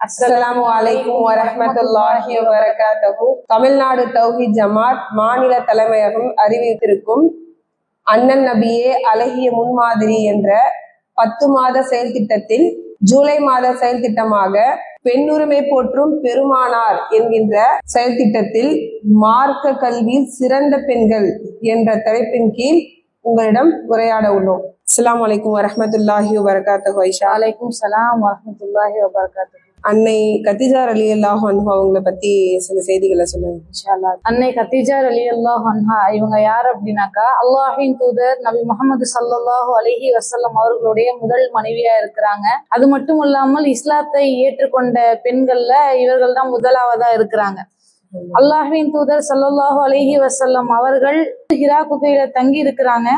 அஸ்ஸலாமு அலைக்கும் வரஹ்மத்துல்லாஹி வபரகாத்துஹு. தமிழ்நாடு தௌஹீத் ஜமாத் மாநில தலைமையகம் அறிவித்திருக்கும் அண்ணன் நபியே அழகிய முன்மாதிரி என்ற 10 மாத செயல் திட்டத்தில் ஜூலை மாத செயல் திட்டமாக பெண்ணுரிமை போற்றும் பெருமானார் என்கின்ற செயல் திட்டத்தில் மார்க்க கல்வியில் சிறந்த பெண்கள் என்ற தலைப்பின் கீழ் உங்களிடம் உரையாட உள்ளோம். அஸ்ஸலாமு அலைக்கும் வரஹ்மத்துல்லாஹி வபரகாத்துஹு. ஐஷா. அலைக்கும் சலாம் வரஹ்மத்துல்லாஹி வபரகாத்துஹு. அன்னை கத்தீஜா ரலியல்லாஹு அன்ஹா அவங்கள பத்தி சில செய்திகளை சொல்லுங்க. இன்ஷா அல்லாஹ். அன்னை கத்தீஜா ரலியல்லாஹு அன்ஹா இவங்க யார் அப்படின்னாக்கா, அல்லாஹ்வின் தூதர் நபி முஹம்மது ஸல்லல்லாஹு அலைஹி வஸல்லம் அவர்களுடைய முதல் மனைவியா இருக்கிறாங்க. அது மட்டும் இல்லாமல் இஸ்லாத்தை ஏற்றுக்கொண்ட பெண்கள்ல இவர்கள் தான் முதலாவதா இருக்கிறாங்க. அல்லாஹ்வின் தூதர் ஸல்லல்லாஹு அலைஹி வஸல்லம் அவர்கள் ஹிரா குகையில தங்கி இருக்கிறாங்க.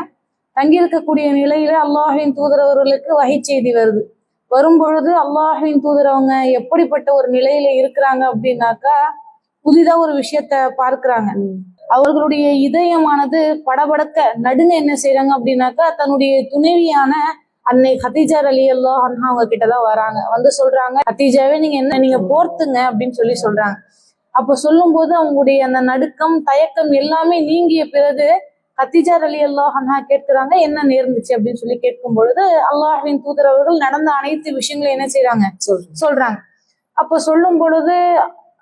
தங்கி இருக்கக்கூடிய நிலையில அல்லாஹ்வின் தூதர் அவர்களுக்கு வஹி செய்தி வரும்பொழுது அல்லாஹ்வின் தூதர் அவங்க எப்படிப்பட்ட ஒரு நிலையில இருக்கிறாங்க அப்படின்னாக்கா, புதிதா ஒரு விஷயத்த பார்க்கிறாங்க. அவர்களுடைய இதயமானது படபடக்க நடுங்க என்ன செய்யறாங்க அப்படின்னாக்கா, தன்னுடைய துணைவியான அன்னை கத்தீஜா ரலியல்லாஹு அன்ஹா அவங்க கிட்டதான் வராங்க. வந்து சொல்றாங்க, கத்தீஜாவே நீங்க போர்த்துங்க அப்படின்னு சொல்றாங்க. அப்ப சொல்லும் போது அவங்களுடைய அந்த நடுக்கம் தயக்கம் எல்லாமே நீங்கிய பிறகு கத்தீஜா ரலியல்லாஹு அன்ஹா கேட்கிறாங்க, என்ன நேர்ந்துச்சு அப்படின்னு கேட்கும் பொழுது அல்லாஹ்வின் தூதர் அவர்கள் நடந்த அனைத்து விஷயங்களும் என்ன செய்யறாங்க சொல்றாங்க. அப்ப சொல்லும் பொழுது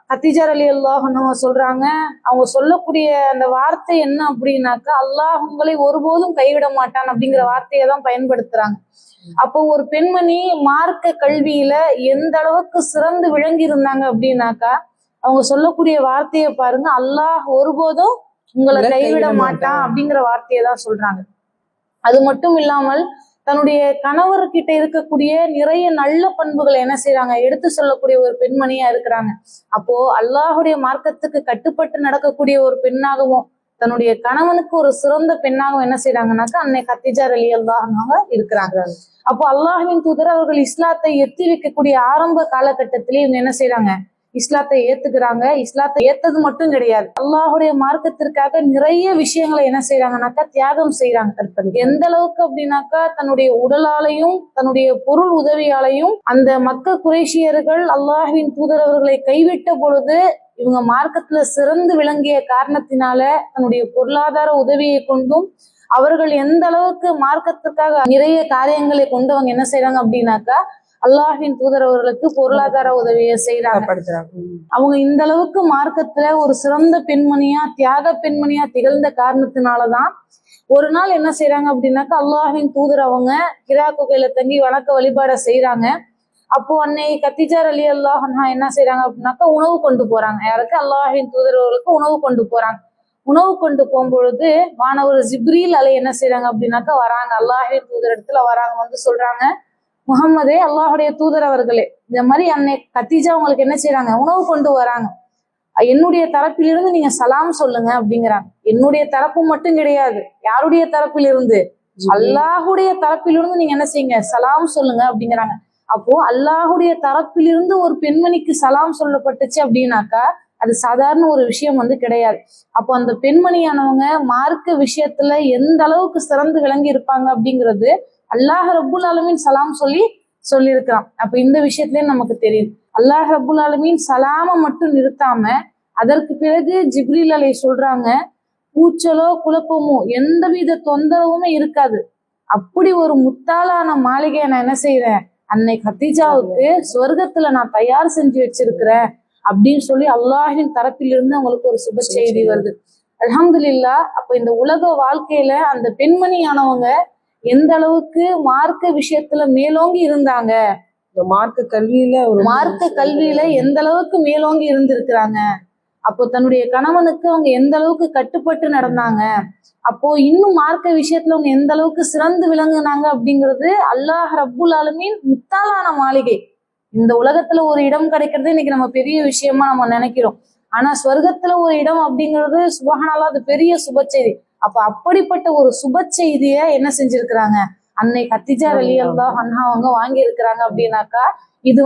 கத்தீஜா ரலியல்லாஹு அன்ஹா சொல்றாங்க, அவங்க சொல்லக்கூடிய அந்த வார்த்தை என்ன அப்படின்னாக்கா, அல்லாஹ் உங்களை ஒருபோதும் கைவிட மாட்டான் அப்படிங்கிற வார்த்தையை தான் பயன்படுத்துறாங்க. அப்போ ஒரு பெண்மணி மார்க்க கல்வியில எந்த அளவுக்கு சிறந்து விளங்கி இருந்தாங்க அப்படின்னாக்கா, அவங்க சொல்லக்கூடிய வார்த்தையை பாருங்க, அல்லாஹ் ஒருபோதும் உங்களை கைவிட மாட்டான் அப்படிங்கிற வார்த்தையை தான் சொல்றாங்க. அது மட்டும் இல்லாமல் தன்னுடைய கணவர்கிட்ட இருக்கக்கூடிய நிறைய நல்ல பண்புகளை என்ன செய்யறாங்க எடுத்து சொல்லக்கூடிய ஒரு பெண்மணியா இருக்கிறாங்க. அப்போ அல்லாஹுடைய மார்க்கத்துக்கு கட்டுப்பட்டு நடக்கக்கூடிய ஒரு பெண்ணாகவும் தன்னுடைய கணவனுக்கு ஒரு சிறந்த பெண்ணாகவும் என்ன செய்யறாங்கன்னாக்கா அன்னை கத்தீஜா ரலியல்லாஹு அன்ஹா இருக்கிறாங்க. அப்போ அல்லாஹ்வின் தூதர் அவர்கள் இஸ்லாத்தை எத்தி வைக்கக்கூடிய ஆரம்ப காலகட்டத்திலேயே இவங்க என்ன செய்யறாங்க, இஸ்லாத்தை ஏத்துக்கிறாங்க. இஸ்லாத்தை ஏத்தது மட்டும் கிடையாது, அல்லாஹுடைய மார்க்கத்திற்காக நிறைய விஷயங்களை என்ன செய்யறாங்கனாக்கா தியாகம் செய்யறாங்க. எந்த அளவுக்கு அப்படின்னாக்கா, தன்னுடைய உடலாலையும் தன்னுடைய பொருள் உதவியாலையும் அந்த மக்க குறைஷியர்கள் அல்லாஹ்வின் தூதர் அவர்களை கைவிட்ட பொழுது இவங்க மார்க்கத்துல சிறந்து விளங்கிய காரணத்தினால தன்னுடைய பொருளாதார உதவியை கொண்டும் அவர்கள் எந்த அளவுக்கு மார்க்கத்திற்காக நிறைய காரியங்களை கொண்டு அவங்க என்ன செய்யறாங்க அப்படின்னாக்கா அல்லாஹ்வின் தூதர் அவர்களுக்கு பொருளாதார உதவியை செய்யறாங்க. அவங்க இந்த அளவுக்கு மார்க்கத்துல ஒரு சிறந்த பெண்மணியா தியாக பெண்மணியா திகழ்ந்த காரணத்தினாலதான் ஒரு நாள் என்ன செய்யறாங்க அப்படின்னாக்கா, அல்லாஹ்வின் தூதர் அவங்க ஹிரா குகையில தங்கி வணக்க வழிபாட செய்யறாங்க. அப்போ அன்னை கத்தீஜா ரலியல்லாஹு அன்ஹா என்ன செய்யறாங்க அப்படின்னாக்கா, உணவு கொண்டு போறாங்க. யாருக்கு? அல்லாஹ்வின் தூதர் அவர்களுக்கு உணவு கொண்டு போறாங்க. உணவு கொண்டு போகும்பொழுது வானவர் ஜிப்ரீல் அலை என்ன செய்யறாங்க அப்படின்னாக்கா வராங்க, அல்லாஹ்வின் தூதர் இடத்துல வராங்க. வந்து சொல்றாங்க, முகம்மதே, அல்லாஹுடைய தூதர் அவர்களே, இந்த மாதிரி அன்னை கத்தீஜா உங்களுக்கு என்ன செய்யறாங்க, உணவு கொண்டு வராங்க, என்னுடைய தரப்பிலிருந்து நீங்க சலாம் சொல்லுங்க அப்படிங்கிறாங்க. என்னுடைய தரப்பு மட்டும் கிடையாது, யாருடைய தரப்பிலிருந்து? அல்லாஹுடைய தரப்பிலிருந்து நீங்க என்ன செய்யுங்க, சலாம் சொல்லுங்க அப்படிங்கிறாங்க. அப்போ அல்லாஹுடைய தரப்பிலிருந்து ஒரு பெண்மணிக்கு சலாம் சொல்லப்பட்டுச்சு அப்படின்னாக்கா அது சாதாரண ஒரு விஷயம் கிடையாது. அப்போ அந்த பெண்மணியானவங்க மார்க்க விஷயத்துல எந்த அளவுக்கு சிறந்து விளங்கி இருப்பாங்க அப்படிங்கிறது அல்லாஹ் ரப்புல் ஆலமீன் சலாம் சொல்லியிருக்கிறான். அப்ப இந்த விஷயத்துலயே நமக்கு தெரியுது, அல்லாஹ் ரப்புல் ஆலமீன் சலாம மட்டும் நிறுத்தாம அதற்கு பிறகு ஜிப்ரீல் அலை சொல்றாங்க, கூச்சலோ குழப்பமோ எந்தவித தொந்தரவுமே இருக்காது, அப்படி ஒரு முத்தாலான மாளிகையை நான் என்ன செய்யறேன், அன்னை கத்தீஜாவுக்கு சொர்க்கத்துல நான் தயார் செஞ்சு வச்சிருக்கிறேன் அப்படின்னு அல்லாஹின் தரப்பிலிருந்து அவங்களுக்கு ஒரு சுப செய்தி வருது. அல்ஹம்துலில்லாஹ். அப்ப இந்த உலக வாழ்க்கையில அந்த பெண்மணியானவங்க எந்த அளவுக்கு மார்க்க விஷயத்துல மேலோங்கி இருந்தாங்க, மார்க்க கல்வியில எந்த அளவுக்கு மேலோங்கி இருந்திருக்கிறாங்க. அப்போ தன்னுடைய கணவனுக்கு அவங்க எந்த அளவுக்கு கட்டுப்பட்டு நடந்தாங்க, அப்போ இன்னும் மார்க்க விஷயத்துல அவங்க எந்த அளவுக்கு சிறந்து விளங்குனாங்க அப்படிங்கிறது அல்லாஹ் ரப்புல் ஆலமீன் முத்தாலான மாளிகை. இந்த உலகத்துல ஒரு இடம் கிடைக்கிறது இன்னைக்கு நம்ம பெரிய விஷயமா நம்ம நினைக்கிறோம். ஆனா ஸ்வர்க்கத்துல ஒரு இடம் அப்படிங்கிறது சுபஹானல்லாஹ், அது பெரிய சுப செய்தி. அப்ப அப்படிப்பட்ட ஒரு சுப செய்திய என்ன செஞ்சிருக்கிறாங்க, அன்னை கத்தீஜா ரலியல்லாஹு அன்ஹா அவங்க வாங்கி இருக்கிறாங்க அப்படின்னாக்கா, இது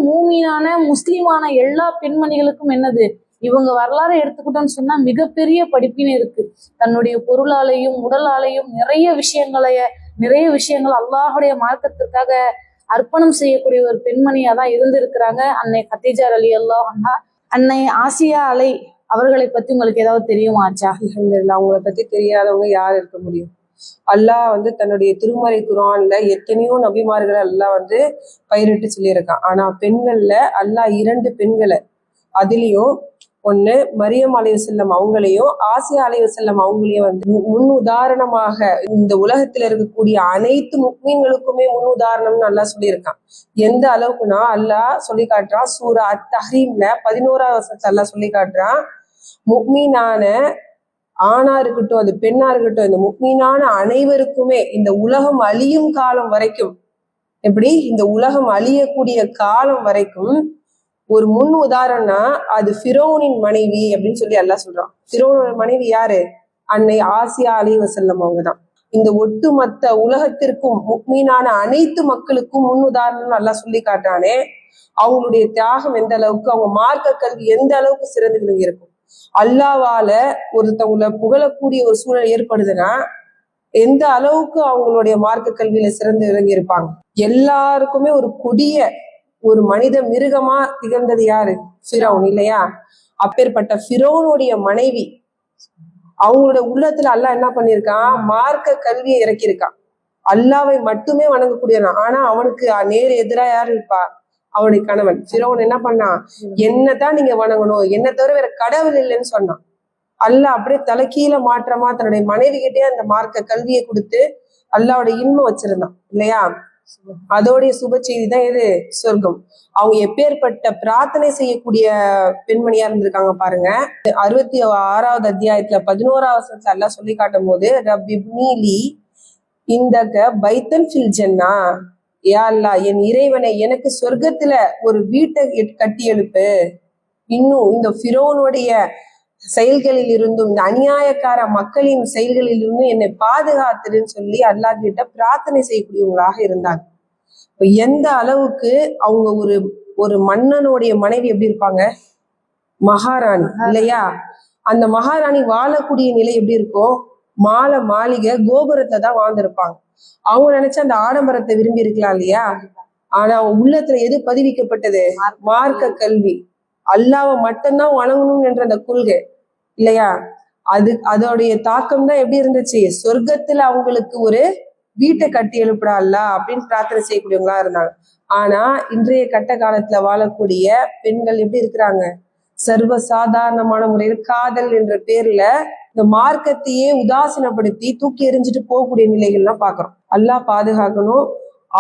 மூமீனான முஸ்லிமான எல்லா பெண்மணிகளுக்கும் என்னது, இவங்க வரலாறு எடுத்துக்கிட்டோம்னு சொன்னா மிகப்பெரிய படிப்பினை இருக்கு. தன்னுடைய பொருளாலையும் உடலாலையும் நிறைய விஷயங்கள் அல்லாஹுடைய மார்க்கத்திற்காக அர்ப்பணம் செய்யக்கூடிய ஒரு பெண்மணியா தான் இருந்திருக்கிறாங்க அன்னை கத்தீஜா ரலியல்லாஹு அன்ஹா. அன்னை ஆசியா அலை அவர்களை பத்தி உங்களுக்கு ஏதாவது தெரியுமா ஆச்சா? அல்ஹம்துலில்லாஹ். அவங்கள பத்தி தெரியாதவங்க யார் இருக்க முடியும்? அல்லாஹ் திருமறை குர்ஆன்ல எத்தனையோ நபிமார்களை அல்லாஹ் பயிரிட்டு சொல்லியிருக்கான். ஆனா பெண்கள்ல அல்லாஹ் 2 பெண்களை, அதுலயும் ஒண்ணு மரியம் அலைஹிஸ்ஸலாம் அவங்களையும் ஆசியா அலைஹிஸ்ஸலாம் அவங்களையும் முன் உதாரணமாக இந்த உலகத்துல இருக்கக்கூடிய அனைத்து முக்மீன்களுக்குமே முன் உதாரணம்னு அல்லாஹ் சொல்லியிருக்கான். எந்த அளவுக்குன்னா அல்லாஹ் சொல்லி காட்டுறான், சூரா அத்-தஹ்ரீம்ல 11வது வசனத்துல அல்லாஹ் சொல்லி காட்டுறான், முக்மீனான ஆணா இருக்கட்டும் அது பெண்ணா இருக்கட்டும், இந்த முக்மீனான அனைவருக்குமே இந்த உலகம் அழியும் காலம் வரைக்கும், எப்படி இந்த உலகம் அழியக்கூடிய காலம் வரைக்கும் ஒரு முன் உதாரணம்னா அது ஃபிரௌனின் மனைவி அப்படின்னு சொல்லி அல்லாஹ் சொல்றான். ஃபிரௌனோட மனைவி யாரு? அன்னை ஆசியா அலைஹிஸ்ஸலாம் அவங்கதான். இந்த ஒட்டுமொத்த உலகத்திற்கும் முக்மீனான அனைத்து மக்களுக்கும் முன் உதாரணம் அல்லாஹ் சொல்லி காட்டானே, அவங்களுடைய தியாகம் எந்த அளவுக்கு, அவங்க மார்க்க கல்வி எந்த அளவுக்கு சிறந்து விளங்கி இருக்கும். அல்லாவால ஒருத்தவங்களை புகழக்கூடிய ஒரு சூழல் ஏற்படுதுன்னா எந்த அளவுக்கு அவங்களுடைய மார்க்க கல்வியில சிறந்து விளங்கி இருப்பாங்க. எல்லாருக்குமே ஒரு கொடிய ஒரு மனித மிருகமா திகழ்ந்தது யாரு? ஃபிரௌன் இல்லையா? அப்பேற்பட்ட ஃபிரௌனுடைய மனைவி அவங்களோட உள்ளத்துல அல்லாஹ் என்ன பண்ணிருக்கான்? மார்க்க கல்வியை இறக்கியிருக்கான். அல்லாவை மட்டுமே வணங்கக்கூடியவன். ஆனா அவனுக்கு நேர் எதிரா யாரு இருப்பா? அவனுடைய கணவன். ஃபிரௌன் என்ன பண்ணான்? என்னதான் நீங்க வணங்கணும், என்ன தவிர வேற கடவுள் இல்லைன்னு சொன்னான். அல்லாஹ் அப்படியே தலைக்கீழ மாற்றமா தன்னுடைய மனைவி கிட்டே அந்த மார்க்க கல்வியை கொடுத்து அல்லாவோட இன்மை வச்சிருந்தான் இல்லையா? அதோடைய சுப செய்தி தான் எது? சொர்க்கம். அவங்க எப்பேற்பட்ட பிரார்த்தனை செய்யக்கூடிய பெண்மணியா இருந்திருக்காங்க பாருங்க. 66வது அத்தியாயத்துல 11வது வசனத்துல அல்லாஹ் சொல்லி காட்டும் போது, ரப்பிப்னீலி இந்தக பைத்தன் ஃபில் ஜன்னா, யா அல்லாஹ் என் இறைவனை எனக்கு சொர்க்கத்துல ஒரு வீட்டை கட்டி எழுப்பு, இன்னும் இந்த ஃபிரௌனுடைய செயல்களில் இருந்தும் இந்த அநியாயக்கார மக்களின் செயல்களில் இருந்தும் என்னை பாதுகாத்துன்னு சொல்லி அல்லாஹ் கிட்ட பிரார்த்தனை செய்யக்கூடியவங்களாக இருந்தாங்க. இப்ப எந்த அளவுக்கு அவங்க ஒரு மன்னனுடைய மனைவி எப்படி இருப்பாங்க? மகாராணி இல்லையா? அந்த மகாராணி வாழக்கூடிய நிலை எப்படி இருக்கும்? மாளிகை கோபுரத்தை தான் வாழ்ந்திருப்பாங்க. அவங்க நினைச்ச அந்த ஆடம்பரத்தை விரும்பி இருக்கலாம் இல்லையா? ஆனா அவங்க உள்ளத்துல எது பதிவிக்கப்பட்டது? மார்க்க கல்வி. அல்லாவை மட்டும்தான் வணங்கணும் என்ற அந்த கொள்கை இல்லையா? அதோடைய தாக்கம் தான் எப்படி இருந்துச்சு? சொர்க்கத்துல அவங்களுக்கு ஒரு வீட்டை கட்டி எழுப்புடா அல்லா அப்படின்னு பிரார்த்தனை செய்யக்கூடியவங்களா இருந்தாங்க. ஆனா இன்றைய கட்ட காலத்துல வாழக்கூடிய பெண்கள் எப்படி இருக்கிறாங்க? சர்வ சாதாரணமான முறையில் காதல் என்ற பேர்ல இந்த மார்க்கத்தையே உதாசீனப்படுத்தி தூக்கி எறிஞ்சிட்டு போகக்கூடிய நிலைகள்லாம் பாக்குறோம். அல்லாஹ் பாதுகாக்கணும்.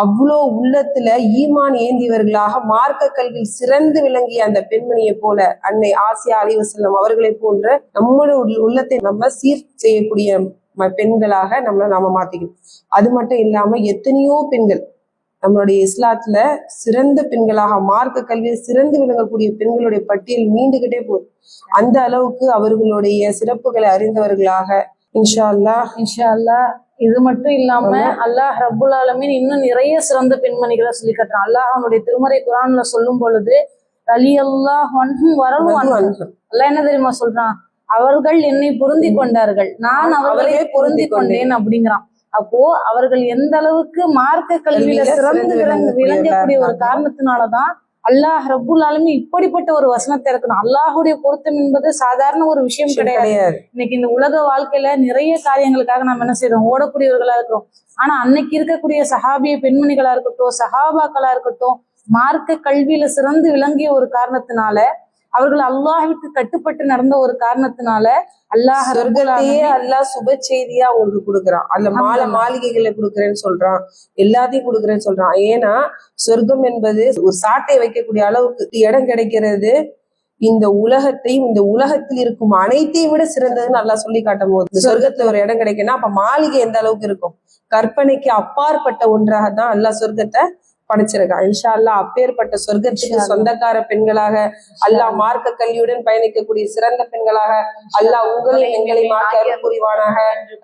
அவ்வளோ உள்ளத்துல ஈமான் ஏந்தியவர்களாக மார்க்க கல்வியில் சிறந்து விளங்கிய அந்த பெண்மணியை போல அன்னை ஆசியா அலைஹிஸ்ஸலாம் அவர்களை போன்ற நம்மளுடைய உள்ளத்தை நம்ம சீர் செய்யக்கூடிய பெண்களாக நாம மாத்திக்கணும். அது மட்டும் இல்லாம எத்தனையோ பெண்கள் நம்மளுடைய இஸ்லாத்துல சிறந்த பெண்களாக மார்க்க கல்வியில் சிறந்து விளங்கக்கூடிய பெண்களுடைய பட்டியல் நீண்டுகிட்டே போகுது. அந்த அளவுக்கு அவர்களுடைய சிறப்புகளை அறிந்தவர்களாக இன்ஷா அல்லாஹ். இது மட்டும் இல்லாம அல்லாஹ் ரப்புல் ஆலமீன் இன்னும் நிறைய சிறந்த பெண்மணிகளை சொல்லி காட்டுறான். அல்லாஹ் அவனுடைய திருமறை குர்ஆன்ல சொல்லும் பொழுது ரலியல்லாஹு அன்ஹும் வரலும் அல்லாஹ் என்ன தெரியுமா சொல்றான்? அவர்கள் என்னை பொருந்தி கொண்டார்கள், நான் அவர்களை பொருந்தி கொண்டேன் அப்படிங்கிறான். அப்போ அவர்கள் எந்த அளவுக்கு மார்க்க கல்வியில சிறந்து விளங்கக்கூடிய ஒரு காரணத்தினாலதான் அல்லாஹ் ரப்புல் ஆலமீன் இப்படிப்பட்ட ஒரு வசனத்தை இருக்கணும். அல்லாஹுடைய பொருத்தம் என்பது சாதாரண ஒரு விஷயம் கிடையாது. இன்னைக்கு இந்த உலக வாழ்க்கையில நிறைய காரியங்களுக்காக நம்ம என்ன செய்யறோம்? ஓடக்கூடியவர்களா இருக்கிறோம். ஆனா அன்னைக்கு இருக்கக்கூடிய சஹாபிய பெண்மணிகளா இருக்கட்டும், சஹாபாக்களா இருக்கட்டும், மார்க்க கல்வியில சிறந்து விளங்கிய ஒரு காரணத்தினால, அவர்கள் அல்லாஹ்விற்கு கட்டுப்பட்டு நடந்த ஒரு காரணத்தினால அல்லாஹ் அல்லாஹ் சுப செய்தியா அவங்களுக்கு கொடுக்குறான். அல்ல மாளிகைகளை கொடுக்குறேன்னு சொல்றான், எல்லாத்தையும் கொடுக்குறேன்னு சொல்றான். ஏன்னா சொர்க்கம் என்பது ஒரு சாட்டை வைக்கக்கூடிய அளவுக்கு இடம் கிடைக்கிறது. இந்த உலகத்தையும் இந்த உலகத்தில் இருக்கும் அனைத்தையும் விட சிறந்ததுன்னு நல்லா சொல்லி காட்டும் போது இந்த சொர்க்கத்துல ஒரு இடம் கிடைக்குன்னா அப்ப மாளிகை எந்த அளவுக்கு இருக்கும்? கற்பனைக்கு அப்பாற்பட்ட ஒன்றாகத்தான் அல்லாஹ் சொர்க்கத்தை படைச்சிருக்கான். இன்ஷா அல்லாஹ் அப்பேற்பட்ட சொர்க்கத்துக்கு சொந்தக்கார பெண்களாக அல்லாஹ் மார்க்க கல்வியுடன் பயணிக்கக்கூடிய சிறந்த பெண்களாக அல்லாஹ் உங்களையும் எங்களையும் மாற்றி அருள் புரிவானாக.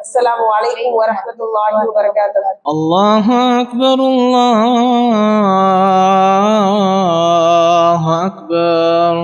அஸ்ஸலாமு அலைக்கும் வரஹ்மத்துல்லாஹி வபரகாத்துஹு. அல்லாஹு அக்பர், அல்லாஹு அக்பர்.